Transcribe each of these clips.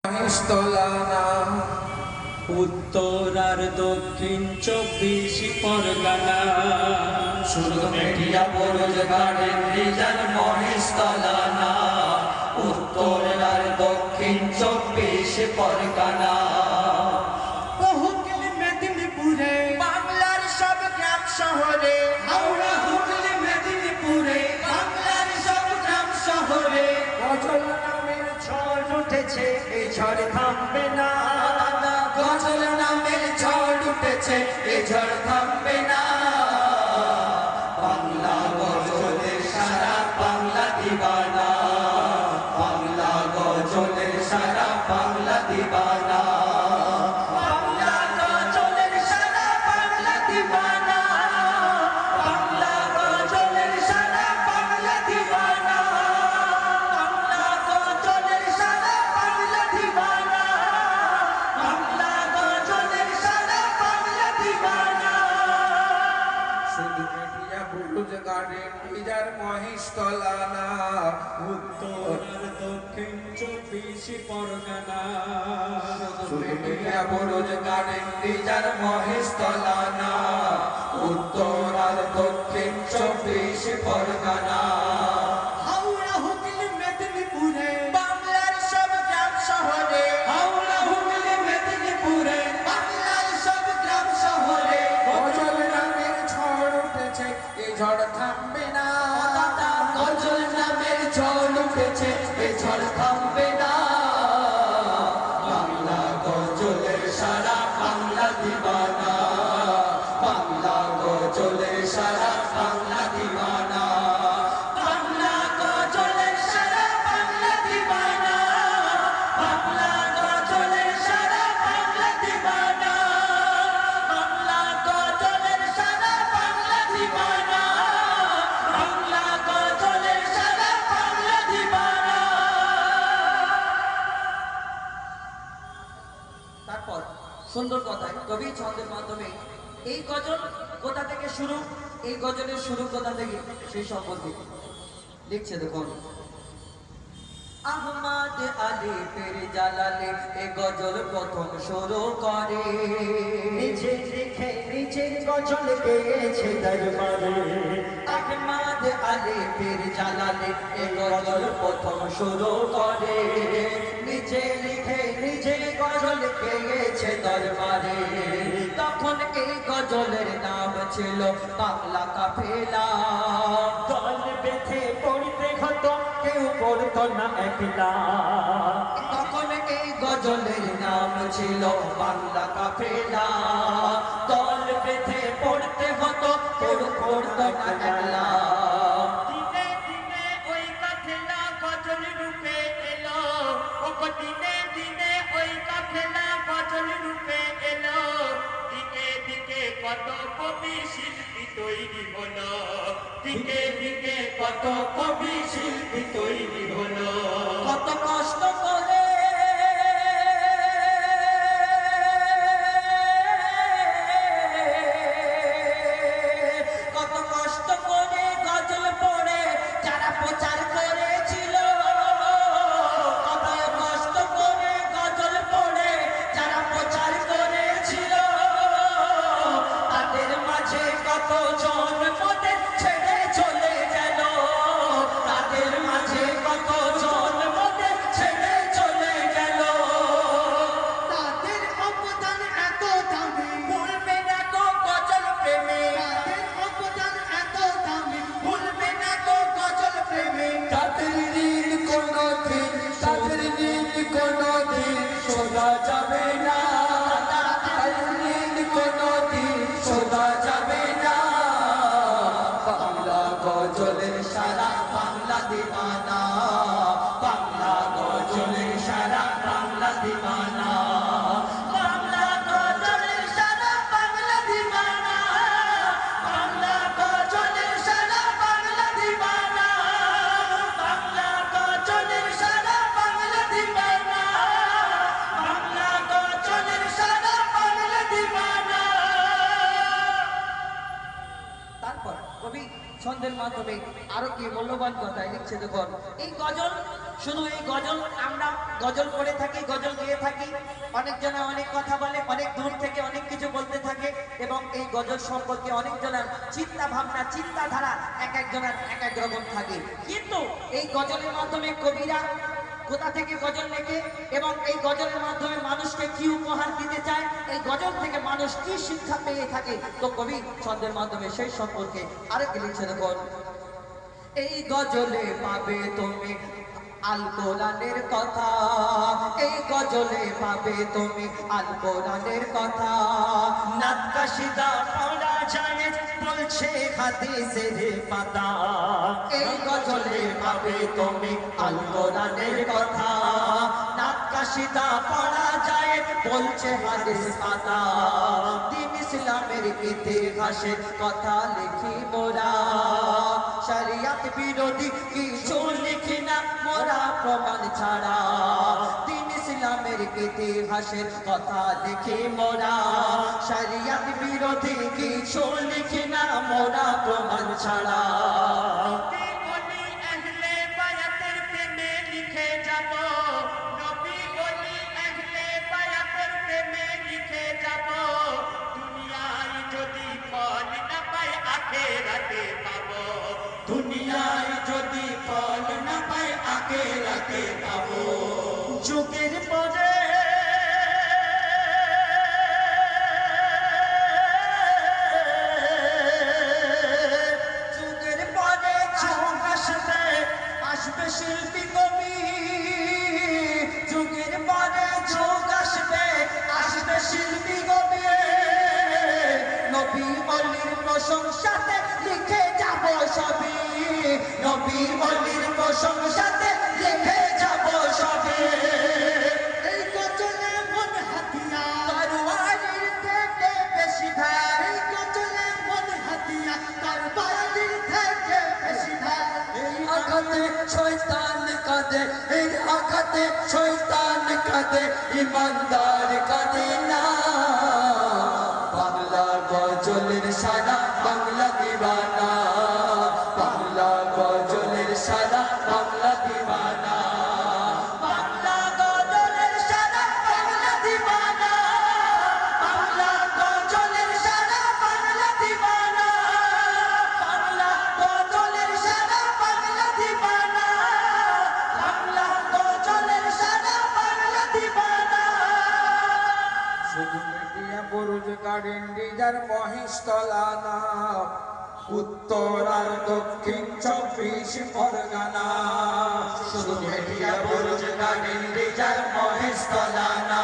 মহেশতলানা উত্তর আর দক্ষিণ 24 পরগনা শুধু মেটিয়া বরজ গার্ডেন রিজার্ভ মহেশতলানা উত্তর আর দক্ষিণ 24 পরগনা হুগলি মেদিনীপুরে বাংলার সব গ্রাম শহরে হাওড়া হুগলি মেদিনীপুরে বাংলার সব গ্রাম শহরে গজল নামের ঝড় উঠেছে, এই ঝড় থামবে না। গজল নামের ঝড় উঠেছে, এ ঝড় থামবে না। বাংলা গজলের সারা বাংলা দিবানা, বাংলা গজলের সারা বাংলা দিবানা, বাংলা গজলের সারা বাংলা দিবানা, বাংলা গজলের সারা বাংলা দিবানা, বাংলা গজলের সারা বাংলা দিবানা, বাংলা গজলের সারা বাংলা দিবানা। শুধু মেটিয়া বুরুজ গার্ডেন রিজার্ভ মহেশতলানা উত্তর আর দক্ষিণ 24 পরগনা শুধু মেটিয়া বুরুজ গার্ডেন রিজার্ভ মহেশতলানা উত্তর আর দক্ষিণ 24 পরগনা হাওড়া হুগলি মেদিনীপুরে বাংলার সব গ্রাম শহরে হাওড়া হুগলি মেদিনীপুরে বাংলার সব গ্রাম শহরে গজল নামের ঝড় উঠেছে, এই ঝড় থামবে না। গজল নামের ঝড় উঠেছে, এ ঝড় থামবে না। বাংলা গজলের সারা বাংলা দিবানা, বাংলা গজলের সারা বাংলা দিবানা, বাংলা গজলের সারা বাংলা দিবানা, বাংলা গজলের সারা বাংলা দিবানা, বাংলা গজলের সারা বাংলা দিবানা, বাংলা গজলের সারা বাংলা দিবানা। তারপর সুন্দর কথায় কবি ছন্দের মাধ্যমে এই গজল কোথা থেকে শুরু, এই গজলের শুরু কোথা থেকে সেই সম্পর্কে লিখছে দেখুন। আহমদ আলী পীর জালালে এ গজল প্রথম শুরু করে, নিজে লিখে নিজের গজল গেয়েছে দরবারে। আহমদ আলী পীর জালালে এ গজল প্রথম শুরু করে, নিজে লিখে নিজে গজল গেয়েছে দরবারে। তখন এই গজলের নাম ছিল বাংলা কাফেলা। দল বেঁধে পড়তে হতো, কেউ পড়তো না একলা। তখন এই গজলের নাম ছিল বাংলা কাফেলা। দল বেঁধে পড়তে হতো, কেউ পড়তো না একলা। দিনে দিনে ওই কাফেলা গজল রূপে এলো, ওগো দিনে দিনে ওই কাফেলা গজল রূপে এলো। দিকে দিকে কত কবি শিল্পী তৈরি হলো, দিকে দিকে কত কবি শিল্পী তৈরি হলো। কত কষ্ট করে কত কষ্ট করে গজল পড়ে যারা প্রচার করেছিল, কত কষ্ট করে গজল পড়ে যারা প্রচার করেছিল। তাদের মাঝে কত জন মোদের ছেড়ে চলে গেল, তাদের মাঝে কত জন মোদের ছেড়ে চলে গেল। তাদের অবদান এত দামি, ভুলবে না গো গজল প্রেমে, তাদের অবদান এত দামি, ভুলবে না গো গজল প্রেমে। তাদের ঋণ কোনোদিন, তাদের ঋণ কোনোদিন শোধা যাবে না, তাদের ঋণ কোনোদিন শোধা যাবে না। বাংলা গজলের সারা বাংলা দিবানা, বাংলা গজলের সারা বাংলা দিবানা, বাংলা গজলের সারা বাংলা দিবানা, বাংলা গজলের সারা বাংলা দিবানা, বাংলা গজলের সারা বাংলা দিবানা, বাংলা গজলের সারা বাংলা দিবানা। তারপর কবি ছন্দের মাধ্যমে আরো কি মূল্যবান কথায় লিখছে দেখুন। এই গজল শুধু এই গজল আমরা গজল করে থাকি, গজল থাকি, অনেকজনে অনেক কথা বলে, অনেক দূর থেকে অনেক কিছু বলতে থাকে এবং এই গজল সম্পর্কে অনেকজনের চিন্তা ভাবনা চিন্তাধারা এক একজনের এক এক রকম থাকে। কিন্তু এই গজলের মাধ্যমে কবিরা কোথা থেকে গজল লেখে এবং এই গজলের মাধ্যমে মানুষকে কি উপহার দিতে চায়, এই গজল থেকে মানুষ কি শিক্ষা পেয়ে থাকে, তো কবি ছন্দের মাধ্যমে সেই সম্পর্কে আরেক লিখছে দেখুন। এই গজলে পাবে তুমি আল কোরআনের কথা, এই গজলে পাবে তুমি আল কোরআনের কথা। নাত কাশিদা পড়া যায় বলছে হাদিসের পাতা, এই গজলে পাবে তুমি আল কোরআনের কথা। নাত কাশিদা পড়া যায় বলছে হাদিস পাতা। দিন ইসলামের ইতিহাসের কথা লিখি মোরা, শরিয়ত বিরোধী কিছু লিখি না মোরা প্রমাণ ছাড়া। দিন ইসলামের ইতিহাসের কথা লিখি মোরা, শরিয়ত বিরোধী কিছু লিখি না মোরা প্রমাণ ছাড়া। নবী বলি আহলে বায়াতের প্রেমে লিখে যাব, নবী বলি আহলে বায়াতের প্রেমে লিখে যাব। দুনিয়ায় যদি ফল না পাই আখিরাতে পাবো, দুনিয়ায় যদি ফল না পাই আখিরাতে পাবো। যুগের পরে যুগের পরে যুগ আসবে, আসবে শিল্পী কবি, যুগের পরে যুগ আসবে, আসবে শিল্পী কবি। নবী অলির প্রশংসাতে লিখে যাব সবই, নবী অলির প্রশংসাতে লিখে যাব সবই। এই গজলে মন হাতিয়ার, তরবারির থেকে বেশি ধার, এই গজলে মন হাতিয়ার, কারবালির থেকে বেশি ধার। এই আঘাতে শয়তান কাঁদে, এই আঘাতে শয়তান কাঁদে, ইমানদার কাঁদে না। বাংলা গজলের সারা বাংলা দিবানা, বাংলা গজলের সারা বাংলা দিবানা, বাংলা গজলের সারা বাংলা দিবানা, বাংলা গজলের সারা বাংলা দিবানা, বাংলা গজলের সারা বাংলা দিবানা, বাংলা গজলের সারা বাংলা দিবানা। শুধু media Buruj garden desire Maheshtala না, উত্তর আর দক্ষিণ 24 পরগনা। শুধু media Buruj garden desire Maheshtala না,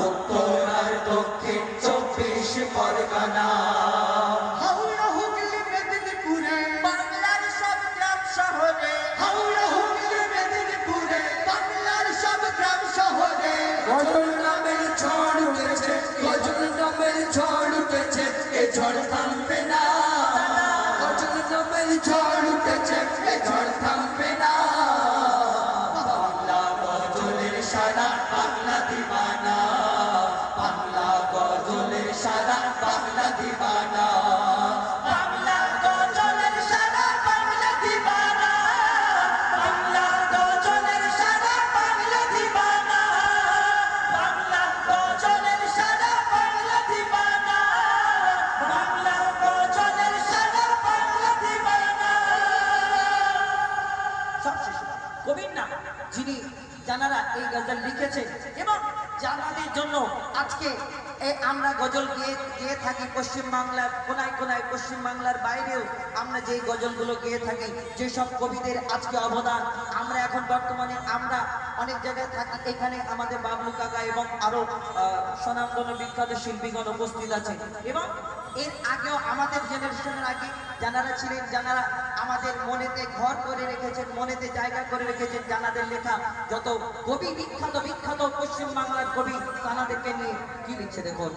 উত্তর আর দক্ষিণ 24 পরগনা। হাওড়া হুগলি মেদিনীপুরে, বাংলার সব গ্রাম শহরে, হাওড়া হুগলি মেদিনীপুরে, বাংলার সব গ্রাম শহরে গজল নামের ঝড় উঠেছে, গজল নামের ঝড় উঠেছে, এ ঝড় থামবে না। গজল নামের ঝড় উঠেছে, এ ঝড় থামবে না। বাংলা গজলের সারা বাংলা দিবানা, বাংলা গজলের সারা বাংলা দিবানা, বাংলা গজলের সারা বাংলা দিবানা, বাংলা গজলের সারা বাংলা দিবানা, বাংলা গজলের সারা বাংলা দিবানা, বাংলা গজলের সারা বাংলা দিবানা। সব শেষ। কবির নাম যিনি জানারা এই গজল লিখেছেন এবং জানাদের জন্য আজকে আমরা গজল গেয়ে থাকি পশ্চিম বাংলার কোনায় কোনায়, পশ্চিম বাংলার বাইরেও আমরা যেই গজলগুলো গেয়ে থাকি, যেসব কবিদের আজকে অবদান আমরা এখন বর্তমানে আমরা অনেক জায়গায় থাকি, এখানে আমাদের বাবলু কাকা এবং আরো স্বনামধন্য বিখ্যাত শিল্পীগণ উপস্থিত আছেন এবং এর আগেও আমাদের জেনারেশনের আগে জানারা ছিলেন, জানারা আমাদের মনেতে ঘর করে রেখেছেন, মনেতে জায়গা করে রেখেছেন। জানাদের লেখা যত কবি বিখ্যাত বিখ্যাত পশ্চিম বাংলার কবি তানাদেরকে নিয়ে কি লিখছে দেখুন।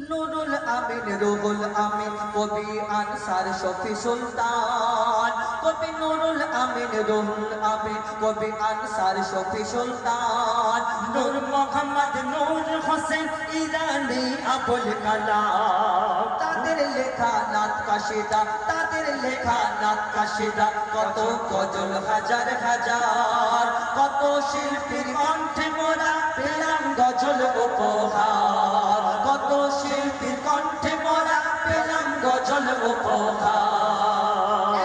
নুরুল আমিন, রুহুল আমিন, কবি আনসার শফি সুলতান, কবি নুরুল আমিন, রুহুল আমিন, কবি আনসার শফি সুলতান, নূর মোহাম্মদ নূর হোসেন ইরানি আবুল কালাম, তাদের লেখা নাত কাশিদা, তাদের লেখা নাত কাশিদা, কত গজল হাজার হাজার, কত শিল্পীর কণ্ঠে মোরা পেলাম গজল উপহার, কত শিল্পীর কণ্ঠে মোরা পেলাম গজল উপহার।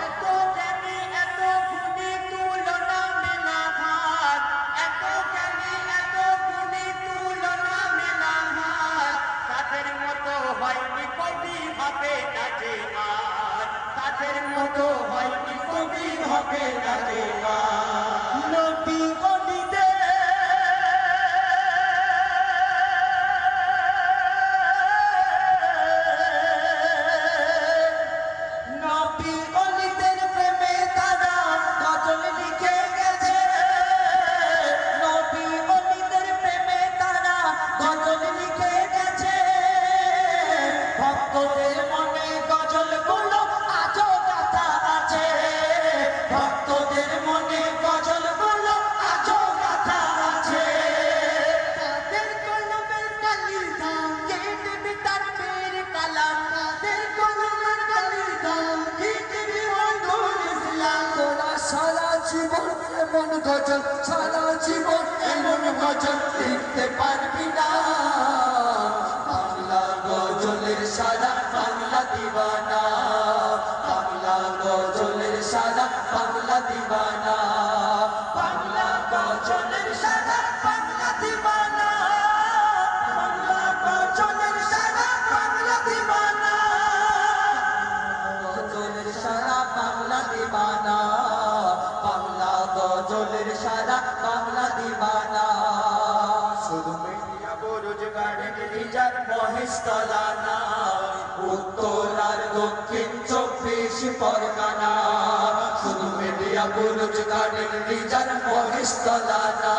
এত জ্ঞানী এত গুণী তুলনা মেলা ভার, এত জ্ঞানী এত গুণী তুলনা মেলা ভার, তাদের মতো হয়নি কবি হবে না যে আর, তাদের মতো হয়নি কবি হবে না যে আর। নবী অলিদের নবী অলিদের প্রেমে তারা গজল লিখে গেছে, নবী অলিদের প্রেমে তারা গজল লিখে গেছে, ভক্তদের মনে গজল গুলো আজও গাথা আছে, ভক্তদের মনে গজল গুলো আজও গাথা আছে। তাদের কলমের কালির দাম কে দেবে তার পীর কালাম, তাদের কলমের কালির দাম কে দেবে ওয়াদুল ইসলাম। তোরা সারা জীবন এমন গজল, সারা জীবন এমন গজল লিখতে পারবি না। বাংলা গজলের সারা বাংলা দিবানা, বাংলা গজলের সারা বাংলা দিবানা, বাংলা গজলের সারা বাংলা দিবানা, বাংলা গজলের সারা বাংলা দিবানা, গজলের সারা বাংলা দিবানা, বাংলা গজলের সারা বাংলা দিবানা। শুধু মিডিয়া রোজগারের রিজার মহেশতলা না, উত্তর আর দক্ষিণ 24 পরগনা, শুধু মিডিয়া রোজগারের রিজার মহেশতলা না,